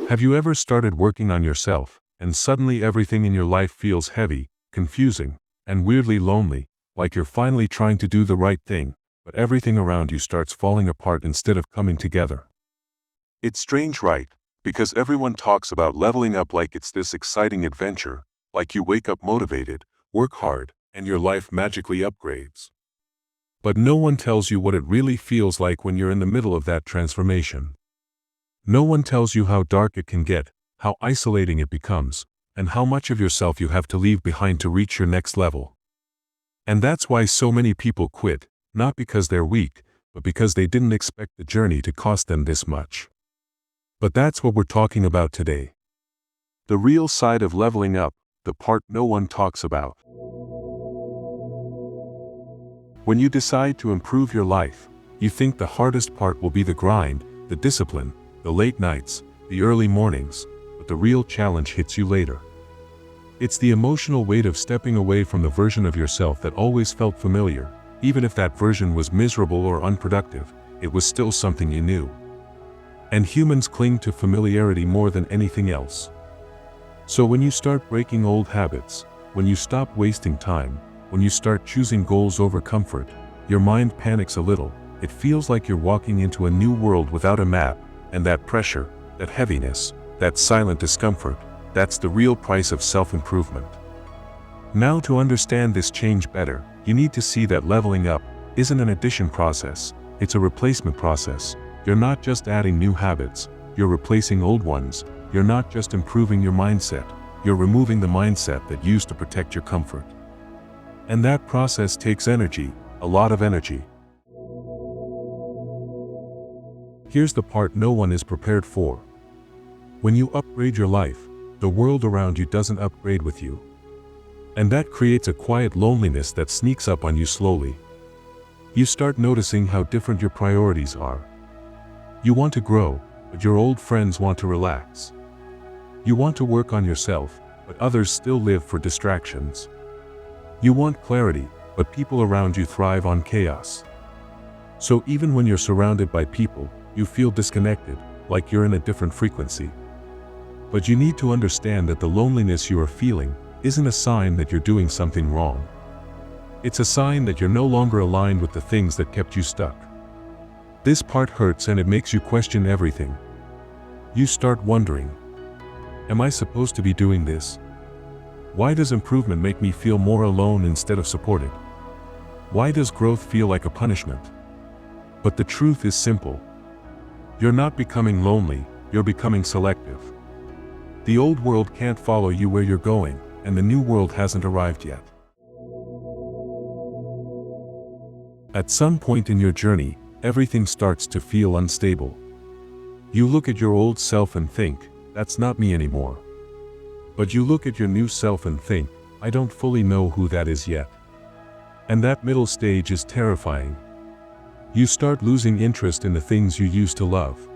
Have you ever started working on yourself, and suddenly everything in your life feels heavy, confusing, and weirdly lonely, like you're finally trying to do the right thing, but everything around you starts falling apart instead of coming together? It's strange, right? Because everyone talks about leveling up like it's this exciting adventure, like you wake up motivated, work hard, and your life magically upgrades. But no one tells you what it really feels like when you're in the middle of that transformation. No one tells you how dark it can get, how isolating it becomes, and how much of yourself you have to leave behind to reach your next level. And that's why so many people quit, not because they're weak, but because they didn't expect the journey to cost them this much. But that's what we're talking about today. The real side of leveling up, the part no one talks about. When you decide to improve your life, you think the hardest part will be the grind, the discipline, the late nights, the early mornings, but the real challenge hits you later. It's the emotional weight of stepping away from the version of yourself that always felt familiar. Even if that version was miserable or unproductive, it was still something you knew. And humans cling to familiarity more than anything else. So when you start breaking old habits, when you stop wasting time, when you start choosing goals over comfort, your mind panics a little. It feels like you're walking into a new world without a map, and that pressure, that heaviness, that silent discomfort, that's the real price of self-improvement. Now, to understand this change better, you need to see that leveling up isn't an addition process, it's a replacement process. You're not just adding new habits, you're replacing old ones. You're not just improving your mindset, you're removing the mindset that used to protect your comfort. And that process takes energy, a lot of energy. Here's the part no one is prepared for. When you upgrade your life, the world around you doesn't upgrade with you. And that creates a quiet loneliness that sneaks up on you slowly. You start noticing how different your priorities are. You want to grow, but your old friends want to relax. You want to work on yourself, but others still live for distractions. You want clarity, but people around you thrive on chaos. So even when you're surrounded by people, you feel disconnected, like you're in a different frequency. But you need to understand that the loneliness you are feeling isn't a sign that you're doing something wrong. It's a sign that you're no longer aligned with the things that kept you stuck. This part hurts and it makes you question everything. You start wondering, am I supposed to be doing this? Why does improvement make me feel more alone instead of supported? Why does growth feel like a punishment? But the truth is simple. You're not becoming lonely, you're becoming selective. The old world can't follow you where you're going, and the new world hasn't arrived yet. At some point in your journey, everything starts to feel unstable. You look at your old self and think, that's not me anymore. But you look at your new self and think, I don't fully know who that is yet. And that middle stage is terrifying. You start losing interest in the things you used to love.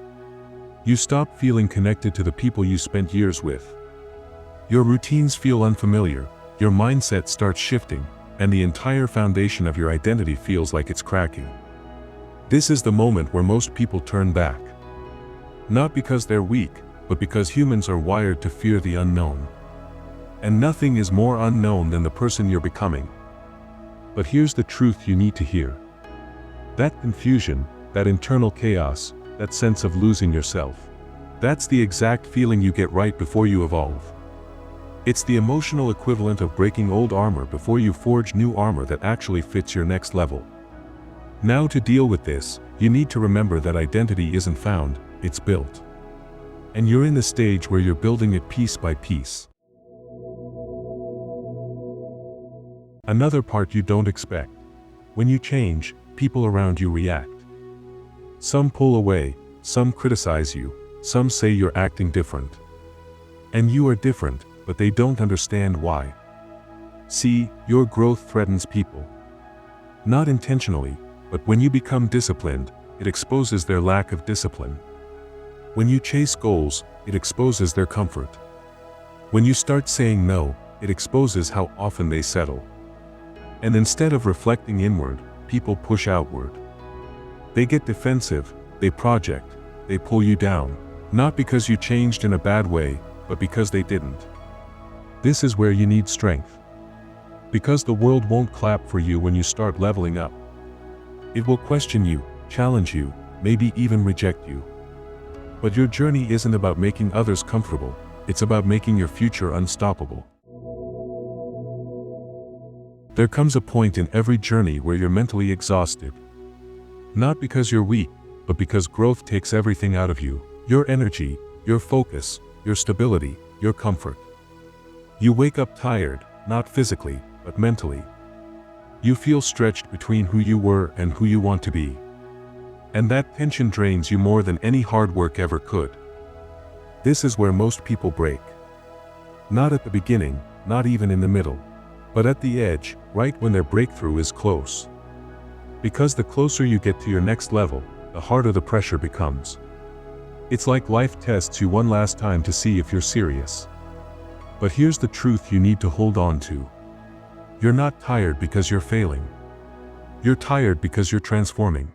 You stop feeling connected to the people you spent years with. Your routines feel unfamiliar, your mindset starts shifting, and the entire foundation of your identity feels like it's cracking. This is the moment where most people turn back. Not because they're weak, but because humans are wired to fear the unknown. And nothing is more unknown than the person you're becoming. But here's the truth you need to hear. That confusion, that internal chaos, that sense of losing yourself, that's the exact feeling you get right before you evolve. It's the emotional equivalent of breaking old armor before you forge new armor that actually fits your next level. Now, to deal with this, you need to remember that identity isn't found, it's built. And you're in the stage where you're building it piece by piece. Another part you don't expect. When you change, people around you react. Some pull away, some criticize you, some say you're acting different. And you are different, but they don't understand why. See, your growth threatens people. Not intentionally, but when you become disciplined, it exposes their lack of discipline. When you chase goals, it exposes their comfort. When you start saying no, it exposes how often they settle. And instead of reflecting inward, people push outward. They get defensive, they project, they pull you down, Not because you changed in a bad way, but because they didn't. This is where you need strength. Because the world won't clap for you when you start leveling up. It will question you, challenge you, maybe even reject you. But your journey isn't about making others comfortable, it's about making your future unstoppable. There comes a point in every journey where you're mentally exhausted. Not because you're weak, but because growth takes everything out of you. Your energy, your focus, your stability, your comfort. You wake up tired, not physically, but mentally. You feel stretched between who you were and who you want to be. And that tension drains you more than any hard work ever could. This is where most people break. Not at the beginning, not even in the middle, but at the edge, right when their breakthrough is close. Because the closer you get to your next level, the harder the pressure becomes. It's like life tests you one last time to see if you're serious. But here's the truth you need to hold on to. You're not tired because you're failing. You're tired because you're transforming.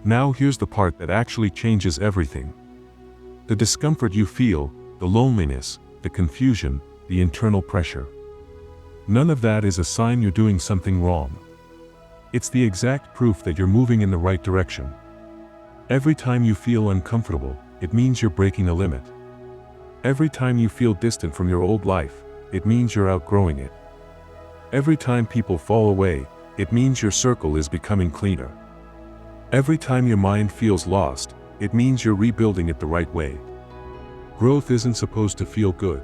Now here's the part that actually changes everything. The discomfort you feel, the loneliness, the confusion, the internal pressure. None of that is a sign you're doing something wrong. It's the exact proof that you're moving in the right direction. Every time you feel uncomfortable, it means you're breaking a limit. Every time you feel distant from your old life, it means you're outgrowing it. Every time people fall away, it means your circle is becoming cleaner. Every time your mind feels lost, it means you're rebuilding it the right way. Growth isn't supposed to feel good.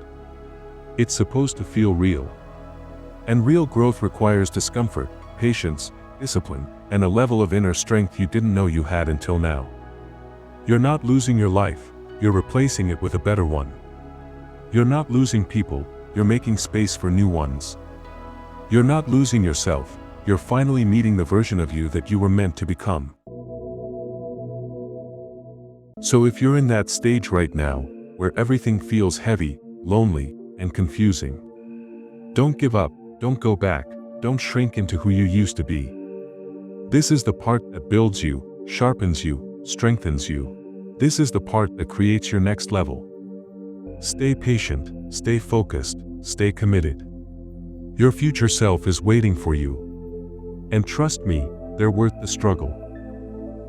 It's supposed to feel real. And real growth requires discomfort, patience, discipline, and a level of inner strength you didn't know you had until now. You're not losing your life, you're replacing it with a better one. You're not losing people, you're making space for new ones. You're not losing yourself, you're finally meeting the version of you that you were meant to become. So if you're in that stage right now, where everything feels heavy, lonely, and confusing, don't give up, don't go back, don't shrink into who you used to be. This is the part that builds you, sharpens you, strengthens you. This is the part that creates your next level. Stay patient, stay focused, stay committed. Your future self is waiting for you. And trust me, they're worth the struggle.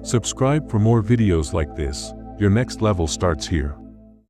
Subscribe for more videos like this. Your next level starts here.